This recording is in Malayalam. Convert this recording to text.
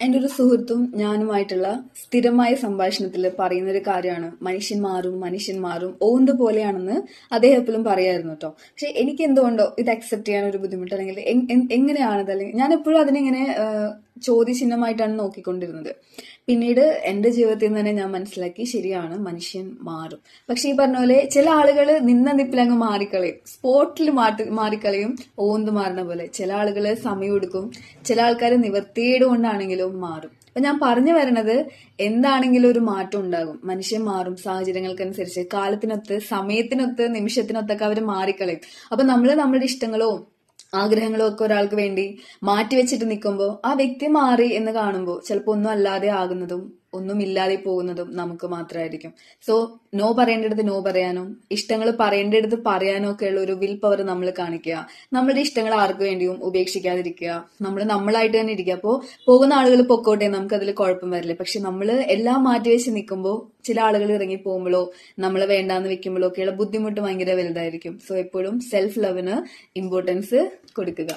എൻ്റെ ഒരു സുഹൃത്തും ഞാനുമായിട്ടുള്ള സ്ഥിരമായ സംഭാഷണത്തിൽ പറയുന്ന ഒരു കാര്യമാണ് മനുഷ്യൻ മാറും ഓന്ത് പോലെയാണെന്ന് അദ്ദേഹം എപ്പോഴും പറയായിരുന്നു കേട്ടോ. പക്ഷെ എനിക്ക് എന്തുകൊണ്ടോ ഇത് അക്സെപ്റ്റ് ചെയ്യാൻ ഒരു ബുദ്ധിമുട്ട്, അല്ലെങ്കിൽ എങ്ങനെയാണത്, അല്ലെങ്കിൽ ഞാൻ എപ്പോഴും അതിനെങ്ങനെ ചോദ്യചിഹ്നമായിട്ടാണ് നോക്കിക്കൊണ്ടിരുന്നത്. പിന്നീട് എൻ്റെ ജീവിതത്തിൽ നിന്ന് തന്നെ ഞാൻ മനസ്സിലാക്കി, ശരിയാണ്, മനുഷ്യൻ മാറും. പക്ഷെ ഈ പറഞ്ഞ പോലെ ചില ആളുകൾ നിന്ന നിപ്പിലങ്ങ് മാറിക്കളയും, സ്പോട്ടിൽ മാറിക്കളയും, ഓന്ത് മാറുന്ന പോലെ. ചില ആളുകൾ സമയം എടുക്കും, ചില ആൾക്കാർ നിവർത്തിയേട് കൊണ്ടാണെങ്കിലും മാറും. അപ്പൊ ഞാൻ പറഞ്ഞു വരണത്, എന്താണെങ്കിലും ഒരു മാറ്റം ഉണ്ടാകും. മനുഷ്യൻ മാറും, സാഹചര്യങ്ങൾക്കനുസരിച്ച്, കാലത്തിനൊത്ത്, സമയത്തിനൊത്ത്, നിമിഷത്തിനൊത്തൊക്കെ അവർ മാറിക്കളയും. അപ്പൊ നമ്മളുടെ ഇഷ്ടങ്ങളോ ആഗ്രഹങ്ങളോ ഒക്കെ ഒരാൾക്ക് വേണ്ടി മാറ്റിവെച്ചിട്ട് നിൽക്കുമ്പോൾ ആ വ്യക്തി മാറി എന്ന് കാണുമ്പോൾ ചിലപ്പോൾ ഒന്നും അല്ലാതെ ആകുന്നതും ഒന്നും ഇല്ലാതെ പോകുന്നതും നമുക്ക് മാത്രമായിരിക്കും. സോ നോ പറയേണ്ടടുത്ത് നോ പറയാനും ഇഷ്ടങ്ങൾ പറയേണ്ടടുത്ത് പറയാനും ഒക്കെയുള്ള ഒരു വിൽ പവർ നമ്മൾ കാണിക്കുക. നമ്മളുടെ ഇഷ്ടങ്ങൾ ആർക്കു വേണ്ടിയും ഉപേക്ഷിക്കാതിരിക്കുക. നമ്മളായിട്ട് തന്നെ ഇരിക്കുക. അപ്പോൾ പോകുന്ന ആളുകൾ പൊക്കോട്ടെ, നമുക്കതിൽ കുഴപ്പം വരില്ല. പക്ഷെ നമ്മൾ എല്ലാം മാറ്റിവെച്ച് നിൽക്കുമ്പോൾ ചില ആളുകൾ ഇറങ്ങി പോകുമ്പോഴോ നമ്മൾ വേണ്ടാന്ന് വെക്കുമ്പോഴോ ഒക്കെയുള്ള ബുദ്ധിമുട്ട് ഭയങ്കര വലുതായിരിക്കും. സോ എപ്പോഴും സെൽഫ് ലവിന് ഇമ്പോർട്ടൻസ് കൊടുക്കുക.